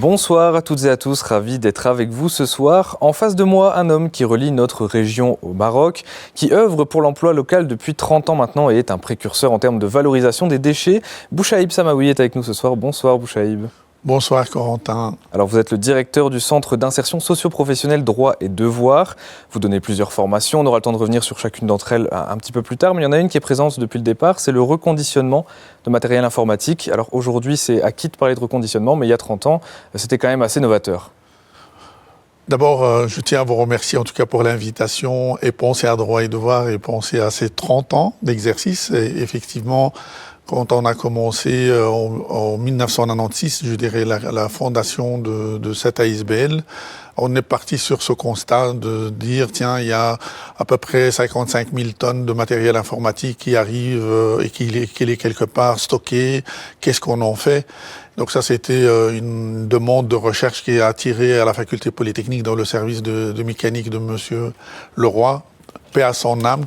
Bonsoir à toutes et à tous, ravi d'être avec vous ce soir. En face de moi, un homme qui relie notre région au Maroc, qui œuvre pour l'emploi local depuis 30 ans maintenant et est un précurseur en termes de valorisation des déchets. Bouchaïb Samaoui est avec nous ce soir. Bonsoir Bouchaïb. Bonsoir Corentin. Alors vous êtes le directeur du Centre d'insertion socio-professionnelle droits et devoirs. Vous donnez plusieurs formations, on aura le temps de revenir sur chacune d'entre elles un petit peu plus tard, mais il y en a une qui est présente depuis le départ, c'est le reconditionnement de matériel informatique. Alors aujourd'hui c'est acquis de parler de reconditionnement, mais il y a 30 ans c'était quand même assez novateur. D'abord, je tiens à vous remercier en tout cas pour l'invitation et penser à droits et devoirs et penser à ces 30 ans d'exercice. Et effectivement, quand on a commencé en 1996, je dirais la fondation de cette ASBL, on est parti sur ce constat de dire, tiens, il y a à peu près 55 000 tonnes de matériel informatique qui arrive et qu'il est quelque part stocké. Qu'est-ce qu'on en fait? Donc ça, c'était une demande de recherche qui a attiré à la faculté polytechnique dans le service de mécanique de monsieur Leroy, paix à son âme.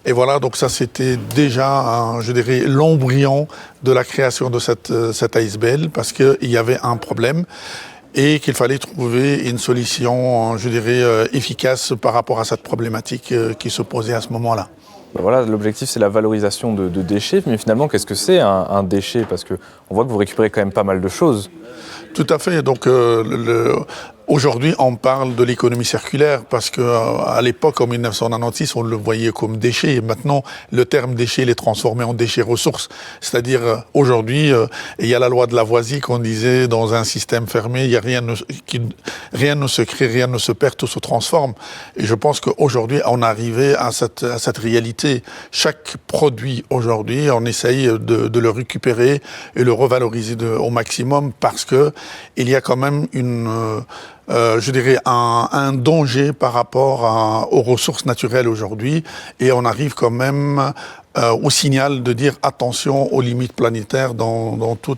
Et voilà, donc ça, c'était déjà, je dirais, l'embryon de la création de cette ASBL parce qu'il y avait un problème et qu'il fallait trouver une solution, je dirais, efficace par rapport à cette problématique qui se posait à ce moment-là. Voilà, l'objectif c'est la valorisation de déchets, mais finalement qu'est-ce que c'est un déchet? Parce qu'on voit que vous récupérez quand même pas mal de choses. Tout à fait, donc aujourd'hui on parle de l'économie circulaire parce qu'à l'époque, en 1996, on le voyait comme déchet. Maintenant, le terme déchet il est transformé en déchet ressource. C'est-à-dire aujourd'hui, il y a la loi de Lavoisier qu'on disait dans un système fermé, il y a rien ne se crée, rien ne se perd, tout se transforme. Et je pense qu'aujourd'hui, on est arrivé à cette réalité. Chaque produit aujourd'hui, on essaye de le récupérer et le revaloriser au maximum parce que il y a quand même je dirais un danger par rapport aux ressources naturelles aujourd'hui et on arrive quand même au signal de dire attention aux limites planétaires dans tout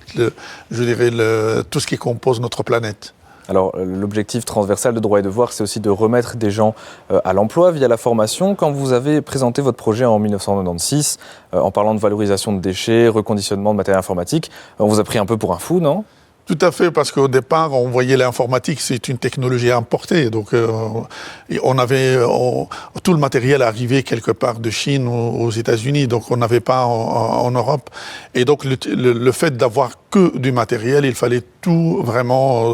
ce qui compose notre planète. Alors l'objectif transversal de droits et devoirs, c'est aussi de remettre des gens à l'emploi via la formation. Quand vous avez présenté votre projet en 1996, en parlant de valorisation de déchets, reconditionnement de matériel informatique, on vous a pris un peu pour un fou, non ? Tout à fait, parce qu'au départ, on voyait l'informatique, c'est une technologie importée. Donc, on avait tout le matériel arrivé quelque part de Chine aux États-Unis, donc on n'avait pas en Europe. Et donc, le fait d'avoir que du matériel, il fallait tout vraiment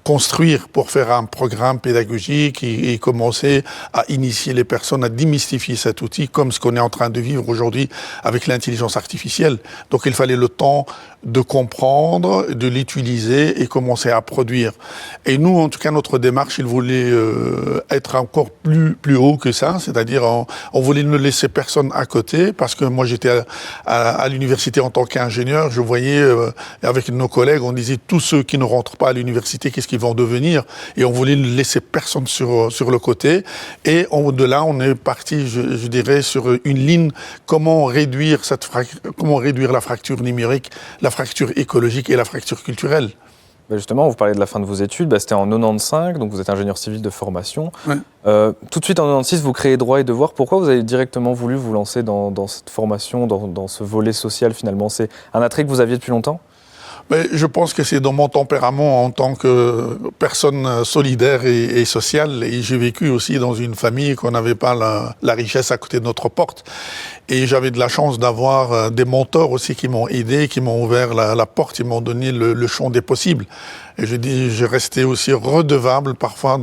construire pour faire un programme pédagogique et commencer à initier les personnes à démystifier cet outil, comme ce qu'on est en train de vivre aujourd'hui avec l'intelligence artificielle. Donc, il fallait le temps de comprendre, de l'utiliser et commencer à produire. Et nous, en tout cas, notre démarche, il voulait être encore plus haut que ça, c'est-à-dire on voulait ne laisser personne à côté, parce que moi j'étais à l'université en tant qu'ingénieur, je voyais avec nos collègues, on disait tous ceux qui ne rentrent pas à l'université, qu'est-ce qu'ils vont devenir? Et on voulait ne laisser personne sur le côté. Et de là, on est parti, je dirais, sur une ligne, comment réduire la fracture numérique, la fracture écologique et la fracture culturelle. Justement, vous parlez de la fin de vos études, c'était en 95, donc vous êtes ingénieur civil de formation. Ouais. Tout de suite en 96, vous créez Droits et Devoirs. Pourquoi vous avez directement voulu vous lancer dans cette formation, dans ce volet social finalement? C'est un attrait que vous aviez depuis longtemps? Mais je pense que c'est dans mon tempérament en tant que personne solidaire et sociale. Et j'ai vécu aussi dans une famille qu'on n'avait pas la richesse à côté de notre porte. Et j'avais de la chance d'avoir des mentors aussi qui m'ont aidé, qui m'ont ouvert la porte, ils m'ont donné le champ des possibles. Et je restais aussi redevable parfois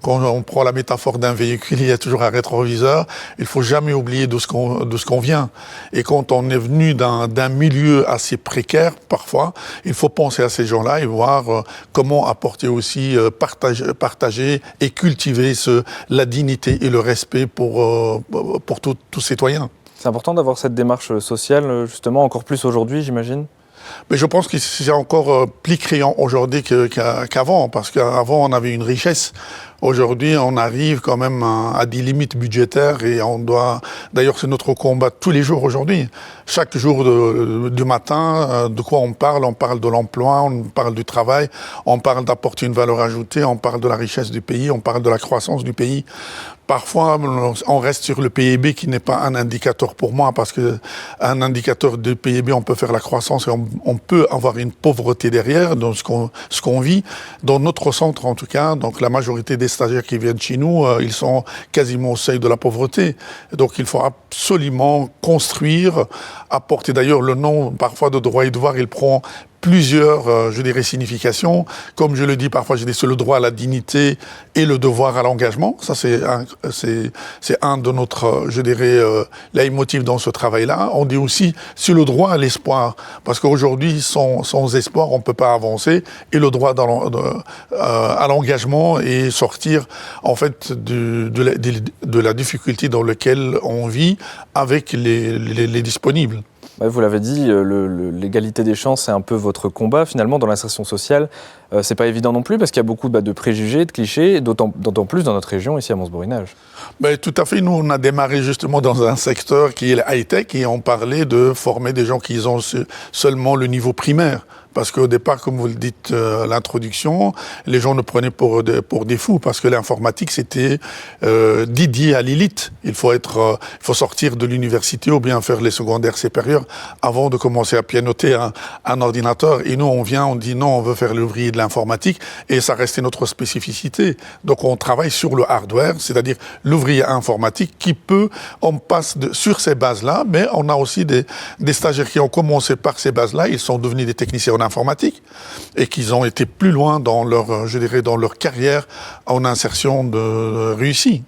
quand on prend la métaphore d'un véhicule, il y a toujours un rétroviseur. Il faut jamais oublier d'où ce qu'on vient. Et quand on est venu d'un milieu assez précaire, parfois, il faut penser à ces gens-là et voir comment apporter aussi, partager et cultiver la dignité et le respect pour tout citoyen. C'est important d'avoir cette démarche sociale, justement, encore plus aujourd'hui, j'imagine? Mais je pense que c'est encore plus criant aujourd'hui qu'avant, parce qu'avant on avait une richesse. Aujourd'hui, on arrive quand même à des limites budgétaires et on doit... D'ailleurs, c'est notre combat tous les jours aujourd'hui. Chaque jour du matin, de quoi on parle? On parle de l'emploi, on parle du travail, on parle d'apporter une valeur ajoutée, on parle de la richesse du pays, on parle de la croissance du pays. Parfois, on reste sur le PIB qui n'est pas un indicateur pour moi, parce que un indicateur de PIB, on peut faire la croissance et on peut avoir une pauvreté derrière dans ce qu'on vit. Dans notre centre, en tout cas, donc la majorité des stagiaires qui viennent chez nous, ils sont quasiment au seuil de la pauvreté. Donc il faut absolument construire, apporter. D'ailleurs, le nom parfois de droit et devoir, il prend plusieurs, je dirais, significations. Comme je le dis parfois, j'ai dit c'est le droit à la dignité et le devoir à l'engagement. Ça, c'est un de notre, je dirais, leitmotiv dans ce travail-là. On dit aussi c'est le droit à l'espoir, parce qu'aujourd'hui, sans espoir, on ne peut pas avancer. Et le droit à l'engagement et sortir, en fait, de la difficulté dans laquelle on vit avec les disponibles. Vous l'avez dit, l'égalité des chances, c'est un peu votre combat. Finalement, dans l'insertion sociale, c'est pas évident non plus, parce qu'il y a beaucoup de préjugés, de clichés, d'autant plus dans notre région, ici à Mons-Borinage. Tout à fait. Nous, on a démarré justement dans un secteur qui est le high-tech, et on parlait de former des gens qui ont seulement le niveau primaire. Parce qu'au départ, comme vous le dites à l'introduction, les gens nous prenaient pour des fous, parce que l'informatique, c'était dédié à l'élite. Il faut sortir de l'université ou bien faire les secondaires supérieurs avant de commencer à pianoter un ordinateur. Et nous, on dit non, on veut faire l'ouvrier de l'informatique, et ça restait notre spécificité. Donc on travaille sur le hardware, c'est-à-dire l'ouvrier informatique on passe sur ces bases-là, mais on a aussi des stagiaires qui ont commencé par ces bases-là, ils sont devenus des techniciens en informatique et qu'ils ont été plus loin dans leur carrière en insertion réussie.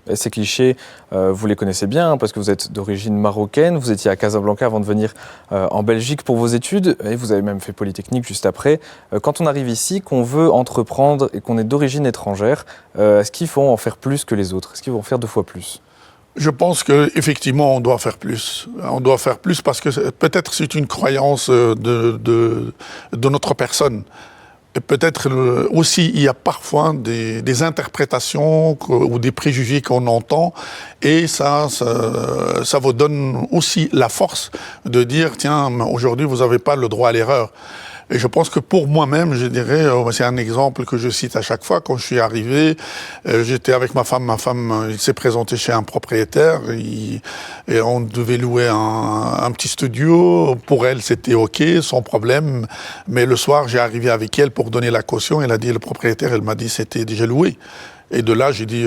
Et ces clichés, vous les connaissez bien, parce que vous êtes d'origine marocaine, vous étiez à Casablanca avant de venir en Belgique pour vos études, et vous avez même fait Polytechnique juste après. Quand on arrive ici, qu'on veut entreprendre et qu'on est d'origine étrangère, est-ce qu'il faut en faire plus que les autres? Est-ce qu'ils vont en faire 2 fois plus? Je pense qu'effectivement, on doit faire plus. On doit faire plus parce que peut-être c'est une croyance de notre personne. Et peut-être aussi, il y a parfois des interprétations ou des préjugés qu'on entend, et ça vous donne aussi la force de dire, tiens, aujourd'hui, vous n'avez pas le droit à l'erreur. Et je pense que pour moi-même, je dirais, c'est un exemple que je cite à chaque fois. Quand je suis arrivé, j'étais avec ma femme, il s'est présenté chez un propriétaire, et on devait louer un petit studio. Pour elle, c'était OK, sans problème. Mais le soir, j'ai arrivé avec elle pour donner la caution. Elle a dit, le propriétaire, elle m'a dit, c'était déjà loué. Et de là, j'ai dit,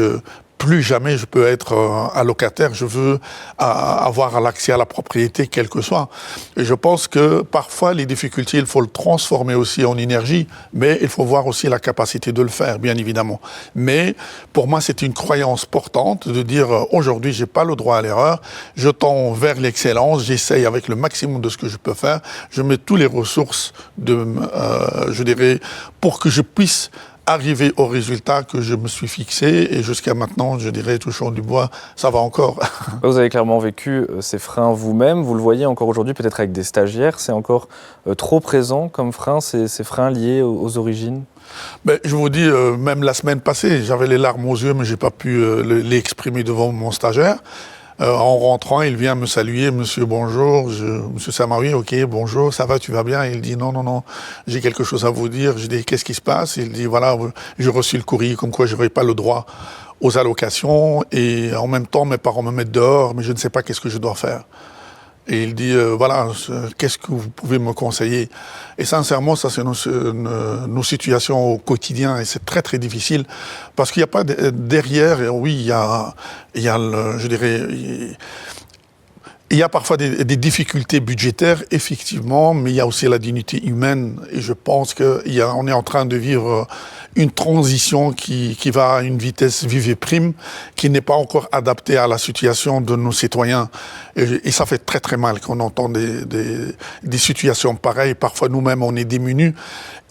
plus jamais je peux être allocataire, je veux avoir l'accès à la propriété, quel que soit. Et je pense que parfois, les difficultés, il faut le transformer aussi en énergie, mais il faut voir aussi la capacité de le faire, bien évidemment. Mais pour moi, c'est une croyance portante de dire aujourd'hui, j'ai pas le droit à l'erreur, je tends vers l'excellence, j'essaye avec le maximum de ce que je peux faire, je mets toutes les ressources je dirais, pour que je puisse arriver au résultat que je me suis fixé, et jusqu'à maintenant, je dirais, touchons du bois, ça va encore. Vous avez clairement vécu ces freins vous-même, vous le voyez encore aujourd'hui, peut-être avec des stagiaires, c'est encore trop présent comme frein, ces freins liés aux origines? Je vous dis, même la semaine passée, j'avais les larmes aux yeux, mais j'ai pas pu les exprimer devant mon stagiaire. En rentrant, il vient me saluer, monsieur, bonjour, monsieur Samawi, ok, bonjour, ça va, tu vas bien? Il dit, non, j'ai quelque chose à vous dire. Je dis, qu'est-ce qui se passe? Il dit, voilà, j'ai reçu le courrier comme quoi je n'aurais pas le droit aux allocations, et en même temps, mes parents me mettent dehors, mais je ne sais pas qu'est-ce que je dois faire. Et il dit, voilà, qu'est-ce que vous pouvez me conseiller? Et sincèrement, ça, c'est nos situations au quotidien, et c'est très, très difficile, parce qu'il n'y a pas derrière, oui, il y a je dirais, il y a parfois des difficultés budgétaires, effectivement, mais il y a aussi la dignité humaine, et je pense qu'on est en train de vivre une transition qui va à une vitesse vive et prime, qui n'est pas encore adaptée à la situation de nos citoyens. Et ça fait très très mal quand on entend des situations pareilles. Parfois nous-mêmes on est démunis,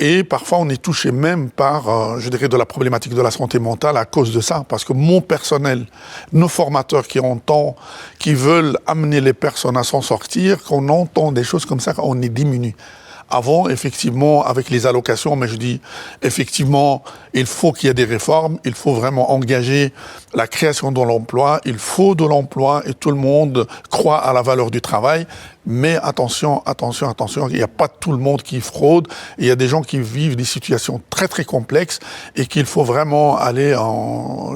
et parfois on est touché même par, je dirais, de la problématique de la santé mentale à cause de ça. Parce que mon personnel, nos formateurs qui veulent amener les personnes à s'en sortir, qu'on entend des choses comme ça, on est démunis. Avant, effectivement, avec les allocations, mais je dis, effectivement, il faut qu'il y ait des réformes, il faut vraiment engager la création de l'emploi, il faut de l'emploi et tout le monde croit à la valeur du travail. Mais attention, il n'y a pas tout le monde qui fraude. Il y a des gens qui vivent des situations très très complexes et qu'il faut vraiment aller en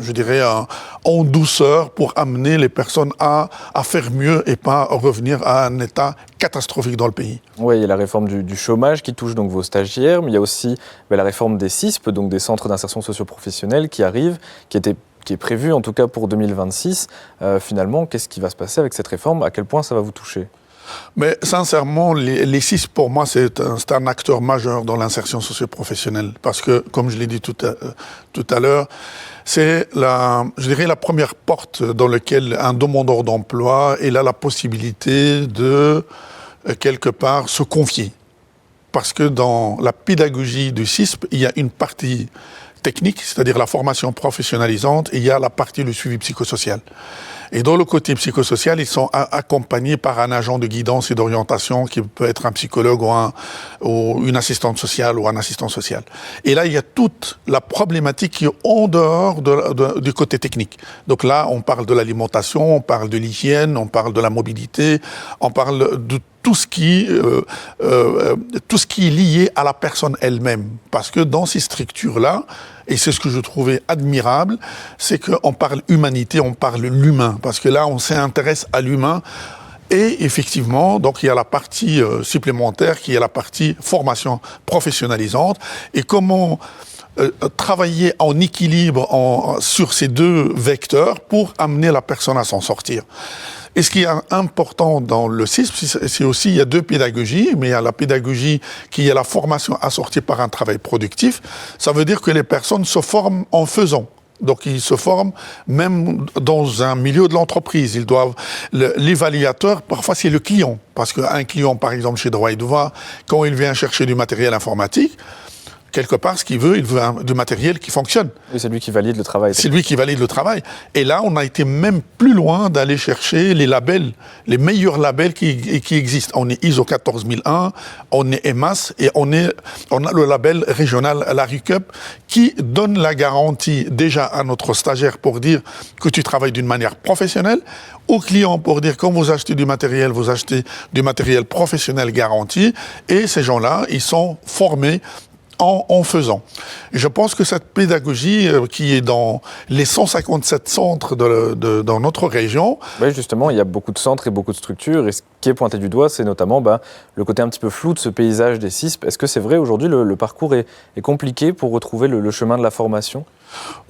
douceur pour amener les personnes à faire mieux et pas revenir à un état catastrophique dans le pays. Oui, il y a la réforme du chômage qui touche donc vos stagiaires, mais il y a aussi la réforme des CISP, donc des centres d'insertion socio-professionnelle qui arrive, qui est prévue en tout cas pour 2026. Finalement, qu'est-ce qui va se passer avec cette réforme? À quel point ça va vous toucher? Mais sincèrement, les CISP, pour moi, c'est un acteur majeur dans l'insertion socio-professionnelle. Parce que, comme je l'ai dit tout à l'heure, c'est la première porte dans laquelle un demandeur d'emploi il a la possibilité de, quelque part, se confier. Parce que dans la pédagogie du CISP, il y a une partie technique, c'est-à-dire la formation professionnalisante, et il y a la partie du suivi psychosocial. Et dans le côté psychosocial, ils sont accompagnés par un agent de guidance et d'orientation qui peut être un psychologue ou une assistante sociale ou un assistant social. Et là, il y a toute la problématique qui est en dehors du côté technique. Donc là, on parle de l'alimentation, on parle de l'hygiène, on parle de la mobilité, on parle de tout ce qui est lié à la personne elle-même. Parce que dans ces structures-là, et c'est ce que je trouvais admirable, c'est qu'on parle humanité, on parle l'humain. Parce que là, on s'intéresse à l'humain. Et effectivement, donc il y a la partie supplémentaire qui est la partie formation professionnalisante. Et comment travailler en équilibre sur ces deux vecteurs pour amener la personne à s'en sortir. Et ce qui est important dans le CISP, c'est aussi, il y a deux pédagogies, mais il y a la pédagogie qui est la formation assortie par un travail productif. Ça veut dire que les personnes se forment en faisant. Donc, ils se forment même dans un milieu de l'entreprise. Ils doivent, l'évaluateur, parfois, c'est le client. Parce qu'un client, par exemple, chez Droit et Devoir, quand il vient chercher du matériel informatique, quelque part, ce qu'il veut, il veut du matériel qui fonctionne. Oui, c'est lui qui valide le travail. C'est lui qui valide le travail. Et là, on a été même plus loin d'aller chercher les labels, les meilleurs labels qui existent. On est ISO 14001, on est EMAS et on a le label régional, la RUCUP, qui donne la garantie déjà à notre stagiaire pour dire que tu travailles d'une manière professionnelle, au client pour dire quand vous achetez du matériel, vous achetez du matériel professionnel garanti. Et ces gens-là, ils sont formés en faisant. Et je pense que cette pédagogie qui est dans les 157 centres dans notre région... Oui, justement, il y a beaucoup de centres et beaucoup de structures. Et ce qui est pointé du doigt, c'est notamment le côté un petit peu flou de ce paysage des CISP. Est-ce que c'est vrai, aujourd'hui, le parcours est compliqué pour retrouver le chemin de la formation ?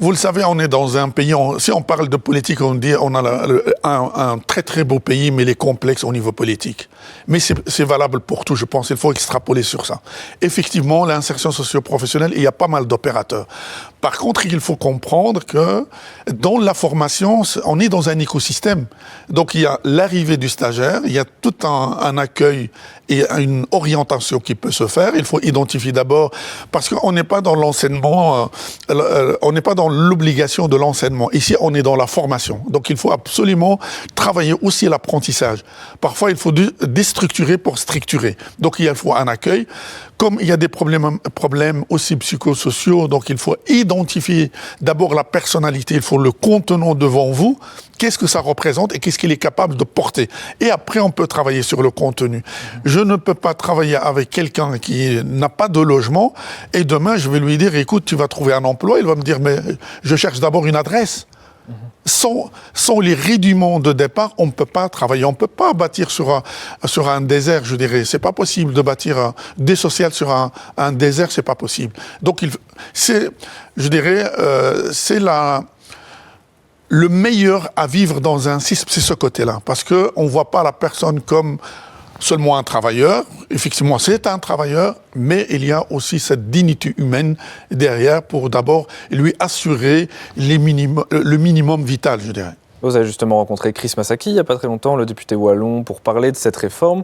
Vous le savez, on est dans un pays, si on parle de politique, on dit on a un très très beau pays, mais il est complexe au niveau politique. Mais c'est valable pour tout, je pense, il faut extrapoler sur ça. Effectivement, l'insertion socio-professionnelle, il y a pas mal d'opérateurs. Par contre, il faut comprendre que dans la formation, on est dans un écosystème. Donc il y a l'arrivée du stagiaire, il y a tout un accueil et une orientation qui peut se faire. Il faut identifier d'abord, parce qu'on n'est pas dans l'enseignement, on n'est pas dans l'obligation de l'enseignement. Ici, on est dans la formation. Donc, il faut absolument travailler aussi l'apprentissage. Parfois, il faut déstructurer pour structurer. Donc, il faut un accueil. Comme il y a des problèmes aussi psychosociaux, donc il faut identifier d'abord la personnalité, il faut le contenant devant vous, qu'est-ce que ça représente et qu'est-ce qu'il est capable de porter. Et après, on peut travailler sur le contenu. Je ne peux pas travailler avec quelqu'un qui n'a pas de logement et demain, je vais lui dire, écoute, tu vas trouver un emploi. Il va me dire, mais je cherche d'abord une adresse. Sans les rudiments de départ, on ne peut pas travailler. On ne peut pas bâtir sur un désert, je dirais. C'est pas possible de bâtir des sociales sur un désert, c'est pas possible. Donc, c'est le meilleur à vivre dans un CISP, c'est ce côté-là. Parce qu'on ne voit pas la personne comme seulement un travailleur. Effectivement, c'est un travailleur, mais il y a aussi cette dignité humaine derrière pour d'abord lui assurer le minimum vital, je dirais. Vous avez justement rencontré Chris Masaki il n'y a pas très longtemps, le député wallon, pour parler de cette réforme.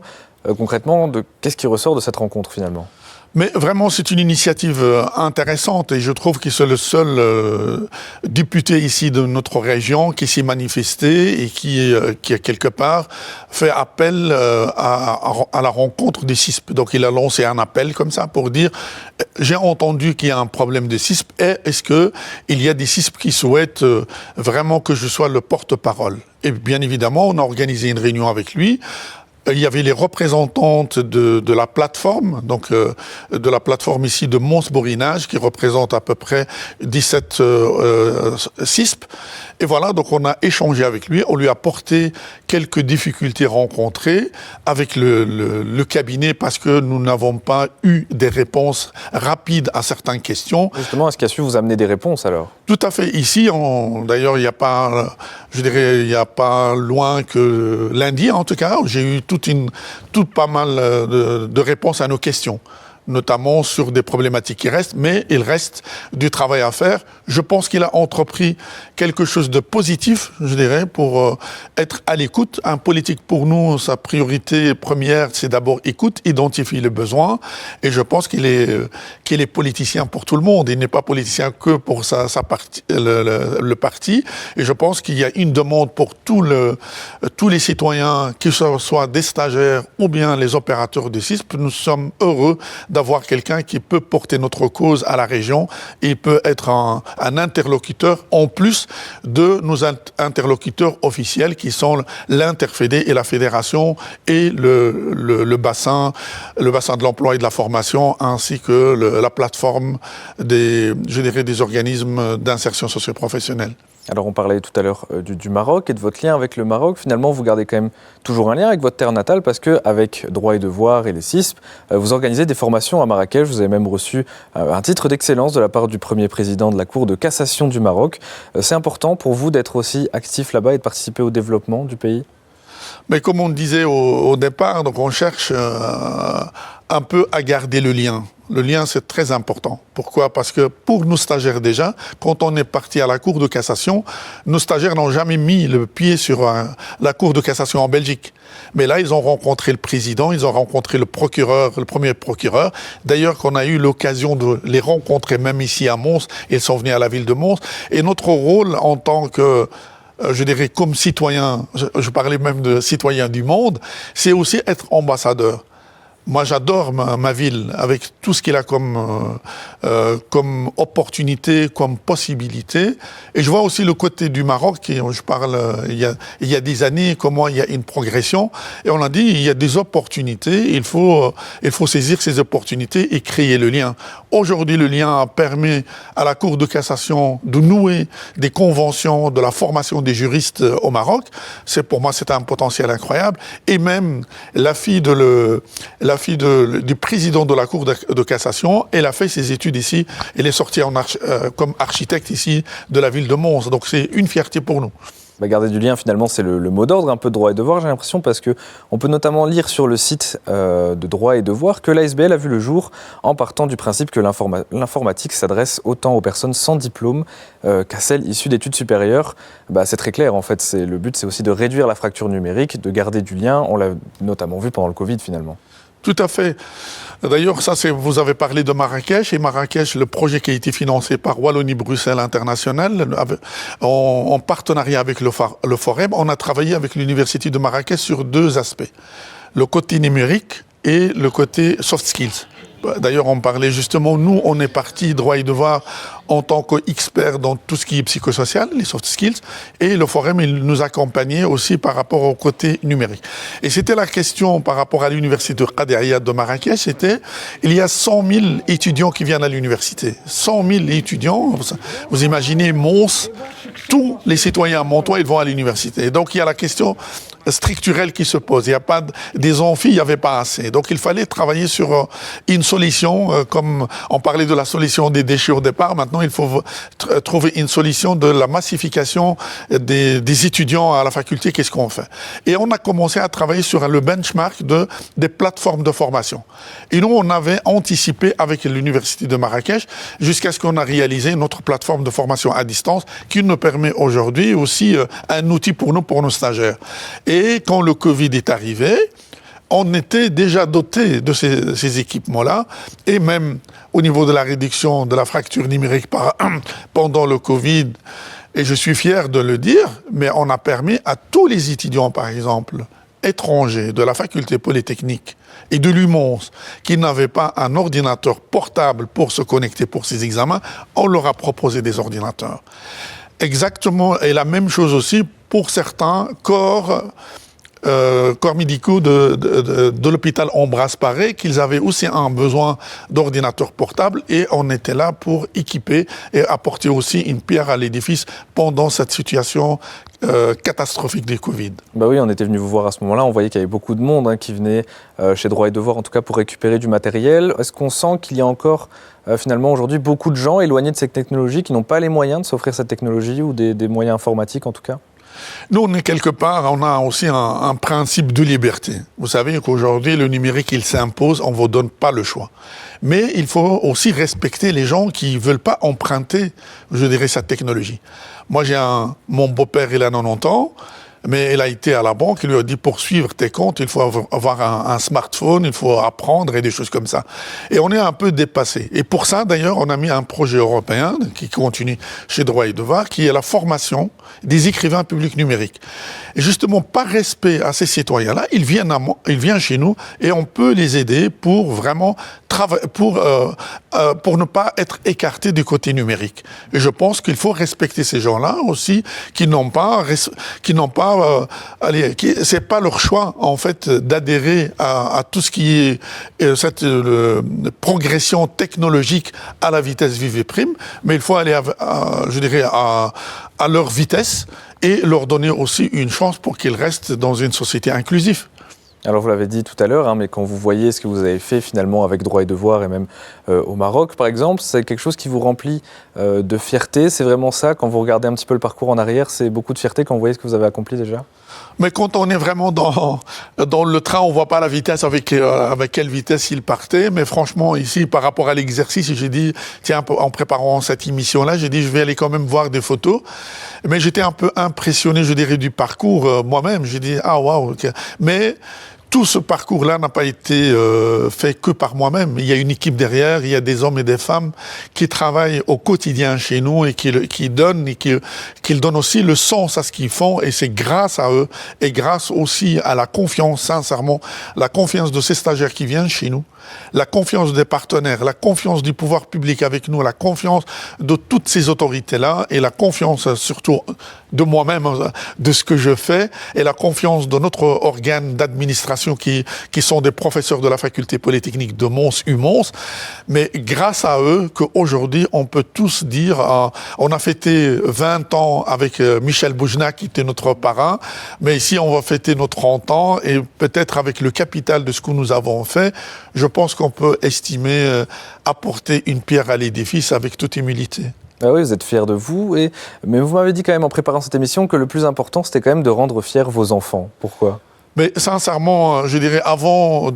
Concrètement, qu'est-ce qui ressort de cette rencontre finalement ? Mais vraiment, c'est une initiative intéressante et je trouve que c'est le seul député ici de notre région qui s'est manifesté et qui a quelque part fait appel à la rencontre des CISP. Donc il a lancé un appel comme ça pour dire j'ai entendu qu'il y a un problème de CISP et est-ce qu'il y a des CISP qui souhaitent vraiment que je sois le porte-parole. Et bien évidemment, on a organisé une réunion avec lui. Il y avait les représentantes de la plateforme, donc de la plateforme ici de Mons-Borinage, qui représente à peu près 17 CISP. Et voilà, donc on a échangé avec lui, on lui a porté quelques difficultés rencontrées avec le cabinet parce que nous n'avons pas eu des réponses rapides à certaines questions. Justement, est-ce qu'il a su vous amener des réponses alors ? Tout à fait. Ici, d'ailleurs, il n'y a pas, je dirais, il n'y a pas loin que lundi, en tout cas, j'ai eu pas mal de réponses à nos questions, notamment sur des problématiques qui restent, mais il reste du travail à faire. Je pense qu'il a entrepris quelque chose de positif, je dirais, pour être à l'écoute. Un politique, pour nous, sa priorité première, c'est d'abord écoute, identifier les besoins, et je pense qu'il est politicien pour tout le monde. Il n'est pas politicien que pour sa partie, le parti, et je pense qu'il y a une demande pour tous les citoyens, qu'ils soient des stagiaires ou bien les opérateurs de CISP. Nous sommes heureux d'avoir quelqu'un qui peut porter notre cause à la région et peut être un interlocuteur en plus de nos interlocuteurs officiels qui sont l'Interfédé et la Fédération et le bassin de l'emploi et de la formation ainsi que la plateforme des organismes d'insertion socio-professionnelle. Alors on parlait tout à l'heure du Maroc et de votre lien avec le Maroc. Finalement, vous gardez quand même toujours un lien avec votre terre natale parce qu'avec Droit et Devoir et les CISP, vous organisez des formations à Marrakech. Vous avez même reçu un titre d'excellence de la part du premier président de la Cour de cassation du Maroc. C'est important pour vous d'être aussi actif là-bas et de participer au développement du pays ? Mais comme on disait au départ, donc on cherche un peu à garder le lien. Le lien, c'est très important. Pourquoi ? Parce que pour nos stagiaires déjà, quand on est parti à la Cour de cassation, nos stagiaires n'ont jamais mis le pied sur la Cour de cassation en Belgique. Mais là, ils ont rencontré le président, ils ont rencontré le procureur, le premier procureur. D'ailleurs, qu'on a eu l'occasion de les rencontrer même ici à Mons. Ils sont venus à la ville de Mons. Et notre rôle en tant que je dirais comme citoyen, je parlais même de citoyen du monde, c'est aussi être ambassadeur. Moi, j'adore ma ville avec tout ce qu'il a comme opportunité, comme possibilité. Et je vois aussi le côté du Maroc, je parle il y a des années, comment il y a une progression. Et on a dit, il y a des opportunités, il faut saisir ces opportunités et créer le lien. Aujourd'hui, le lien permet à la Cour de cassation de nouer des conventions de la formation des juristes au Maroc. Pour moi, c'est un potentiel incroyable. Et même la fille du président de la Cour de cassation, elle a fait ses études ici, elle est sortie comme architecte ici de la ville de Mons, donc c'est une fierté pour nous. Garder du lien, finalement, c'est le mot d'ordre un peu de Droit et Devoir, j'ai l'impression, parce qu'on peut notamment lire sur le site de Droit et Devoir que l'ASBL a vu le jour en partant du principe que l'informatique s'adresse autant aux personnes sans diplôme qu'à celles issues d'études supérieures. C'est très clair, en fait. Le but, c'est aussi de réduire la fracture numérique, de garder du lien. On l'a notamment vu pendant le Covid, finalement. Tout à fait. D'ailleurs, vous avez parlé de Marrakech, et Marrakech, le projet qui a été financé par Wallonie-Bruxelles International, en partenariat avec le Forem, on a travaillé avec l'Université de Marrakech sur deux aspects. Le côté numérique et le côté soft skills. D'ailleurs, on parlait justement, nous, on est parti Droit et Devoir en tant qu'expert dans tout ce qui est psychosocial, les soft skills, et le Forum, il nous accompagnait aussi par rapport au côté numérique. Et c'était la question par rapport à l'université de Qadiriya de Marrakech, il y a 100 000 étudiants qui viennent à l'université. 100 000 étudiants, vous imaginez Mons, tous les citoyens montois, ils vont à l'université. Et donc, il y a la question structurelle qui se pose. Il n'y a pas des amphis, il n'y avait pas assez. Donc, il fallait travailler sur une solution, comme on parlait de la solution des déchets au départ. Maintenant, il faut trouver une solution de la massification des étudiants à la faculté. Qu'est-ce qu'on fait? Et on a commencé à travailler sur le benchmark des plateformes de formation. Et nous, on avait anticipé avec l'université de Marrakech jusqu'à ce qu'on a réalisé notre plateforme de formation à distance qui nous permet aujourd'hui aussi un outil pour nous, pour nos stagiaires. Et quand le Covid est arrivé, on était déjà doté de ces équipements-là, et même au niveau de la réduction de la fracture numérique pendant le Covid, et je suis fier de le dire, mais on a permis à tous les étudiants, par exemple, étrangers de la faculté polytechnique et de l'UMONS, qui n'avaient pas un ordinateur portable pour se connecter pour ces examens, on leur a proposé des ordinateurs. Exactement, et la même chose aussi pour certains corps médicaux de l'hôpital Ambroise Paré, qu'ils avaient aussi un besoin d'ordinateurs portables, et on était là pour équiper et apporter aussi une pierre à l'édifice pendant cette situation catastrophique des Covid. Bah oui, on était venu vous voir à ce moment-là, on voyait qu'il y avait beaucoup de monde qui venait chez Droit et Devoir, en tout cas pour récupérer du matériel. Est-ce qu'on sent qu'il y a encore finalement aujourd'hui beaucoup de gens éloignés de cette technologie qui n'ont pas les moyens de s'offrir cette technologie ou des moyens informatiques en tout cas ? Nous, on est quelque part, on a aussi un principe de liberté. Vous savez qu'aujourd'hui, le numérique, il s'impose, on ne vous donne pas le choix. Mais il faut aussi respecter les gens qui ne veulent pas emprunter, je dirais, cette technologie. Moi, mon beau-père, il a 90 ans, mais il a été à la banque, il lui a dit, pour suivre tes comptes, il faut avoir un smartphone, il faut apprendre et des choses comme ça. Et on est un peu dépassé. Et pour ça, d'ailleurs, on a mis un projet européen qui continue chez Droit et Devoir, qui est la formation des écrivains publics numériques. Et justement, par respect à ces citoyens-là, ils viennent chez nous et on peut les aider pour vraiment pour ne pas être écartés du côté numérique. Et je pense qu'il faut respecter ces gens-là aussi, c'est pas leur choix en fait d'adhérer à tout ce qui est cette progression technologique à la vitesse vive et prime, mais il faut aller à leur vitesse et leur donner aussi une chance pour qu'ils restent dans une société inclusive. Alors vous l'avez dit tout à l'heure, mais quand vous voyez ce que vous avez fait finalement avec Droit et Devoir et même au Maroc par exemple, c'est quelque chose qui vous remplit de fierté. C'est vraiment ça, quand vous regardez un petit peu le parcours en arrière, c'est beaucoup de fierté quand vous voyez ce que vous avez accompli déjà ? Mais quand on est vraiment dans le train, on voit pas la vitesse avec quelle vitesse il partait. Mais franchement, ici, par rapport à l'exercice, j'ai dit, tiens, en préparant cette émission-là, j'ai dit, je vais aller quand même voir des photos. Mais j'étais un peu impressionné, je dirais, du parcours moi-même. J'ai dit, ah waouh. Okay. Mais tout ce parcours-là n'a pas été fait que par moi-même. Il y a une équipe derrière, il y a des hommes et des femmes qui travaillent au quotidien chez nous et qui donnent aussi le sens à ce qu'ils font. Et c'est grâce à eux et grâce aussi à la confiance, sincèrement, la confiance de ces stagiaires qui viennent chez nous, la confiance des partenaires, la confiance du pouvoir public avec nous, la confiance de toutes ces autorités-là et la confiance surtout de moi-même, de ce que je fais et la confiance de notre organe d'administration qui sont des professeurs de la faculté polytechnique de Mons-UMONS. Mais grâce à eux qu'aujourd'hui on peut tous dire, on a fêté 20 ans avec Michel Boujna qui était notre parrain, mais ici on va fêter nos 30 ans et peut-être avec le capital de ce que nous avons fait, je pense qu'on peut estimer apporter une pierre à l'édifice avec toute humilité. Ah oui, vous êtes fiers de vous, mais vous m'avez dit quand même en préparant cette émission que le plus important c'était quand même de rendre fiers vos enfants. Pourquoi ? Mais sincèrement, je dirais, avant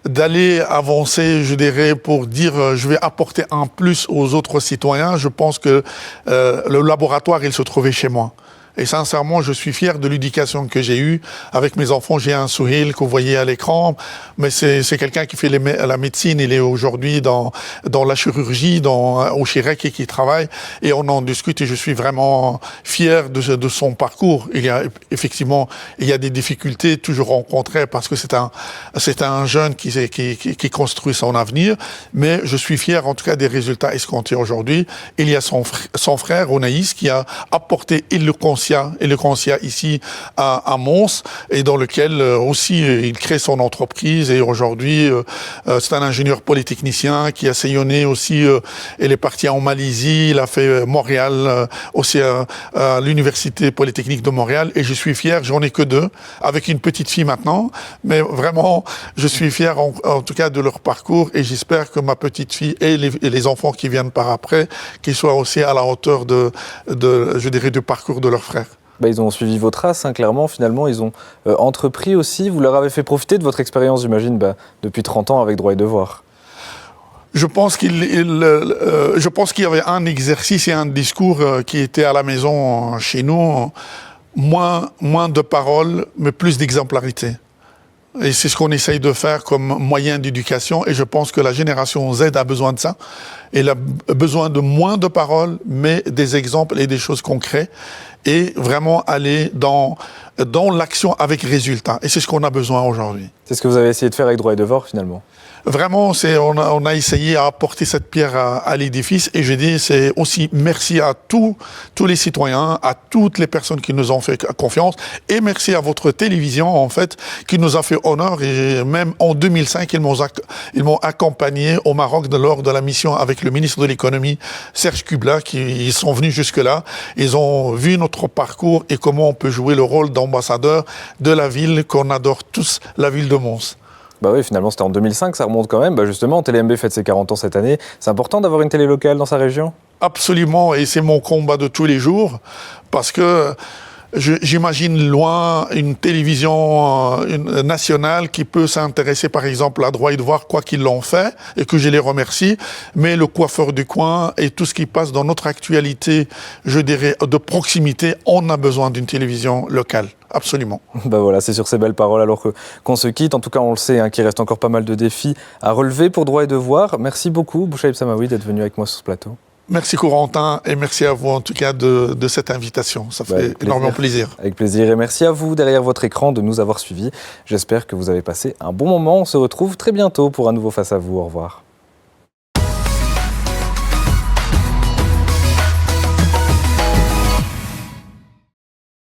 d'aller avancer, je dirais, pour dire je vais apporter un plus aux autres citoyens, je pense que le laboratoire, il se trouvait chez moi. Et sincèrement, je suis fier de l'éducation que j'ai eue. Avec mes enfants, j'ai un Souhail que vous voyez à l'écran, mais c'est quelqu'un qui fait la médecine. Il est aujourd'hui dans la chirurgie, au Chirec et qui travaille. Et on en discute et je suis vraiment fier de son parcours. Il y a des difficultés toujours rencontrées parce que c'est un jeune qui construit son avenir. Mais je suis fier en tout cas des résultats escomptés aujourd'hui. Il y a son frère, Onaïs, qui a apporté le Consia ici à Mons et dans lequel aussi il crée son entreprise et aujourd'hui c'est un ingénieur polytechnicien qui a sillonné aussi, il est parti en Malaisie, il a fait Montréal aussi à l'université polytechnique de Montréal et je suis fier, j'en ai que 2 avec une petite fille maintenant, mais vraiment je suis fier en tout cas de leur parcours et j'espère que ma petite fille et les enfants qui viennent par après qu'ils soient aussi à la hauteur je dirais du parcours de leur frère. Ils ont suivi vos traces, clairement, finalement, ils ont entrepris aussi. Vous leur avez fait profiter de votre expérience, j'imagine, depuis 30 ans avec Droit et Devoir. Je pense qu'il y avait un exercice et un discours qui était à la maison chez nous, moins de paroles, mais plus d'exemplarité. Et c'est ce qu'on essaye de faire comme moyen d'éducation. Et je pense que la génération Z a besoin de ça. Elle a besoin de moins de paroles, mais des exemples et des choses concrètes. Et vraiment aller dans l'action avec résultat. Et c'est ce qu'on a besoin aujourd'hui. C'est ce que vous avez essayé de faire avec Droit et Devoir, finalement. Vraiment, on a essayé à apporter cette pierre à l'édifice. Et je dis, c'est aussi merci à tous les citoyens, à toutes les personnes qui nous ont fait confiance. Et merci à votre télévision, en fait, qui nous a fait honneur. Et même en 2005, ils m'ont accompagné au Maroc lors de la mission avec le ministre de l'économie, Serge Kubla, ils sont venus jusque-là. Ils ont vu notre parcours et comment on peut jouer le rôle d'ambassadeur de la ville qu'on adore tous, la ville de Mons. Bah oui, finalement, c'était en 2005, ça remonte quand même. Bah justement, TéléMB fête ses 40 ans cette année. C'est important d'avoir une télé locale dans sa région ? Absolument, et c'est mon combat de tous les jours, parce que j'imagine loin une télévision nationale qui peut s'intéresser par exemple à Droit et Devoir, quoi qu'ils l'ont fait, et que je les remercie, mais le coiffeur du coin et tout ce qui passe dans notre actualité, je dirais, de proximité, on a besoin d'une télévision locale. Absolument. Bah voilà, c'est sur ces belles paroles alors qu'on se quitte. En tout cas, on le sait, hein, qu'il reste encore pas mal de défis à relever pour Droit et Devoir. Merci beaucoup, Bouchaïb Samaoui, d'être venu avec moi sur ce plateau. Merci Corentin et merci à vous en tout cas de cette invitation. Ça fait énormément plaisir. Avec plaisir et merci à vous derrière votre écran de nous avoir suivis. J'espère que vous avez passé un bon moment. On se retrouve très bientôt pour un nouveau Face à vous. Au revoir.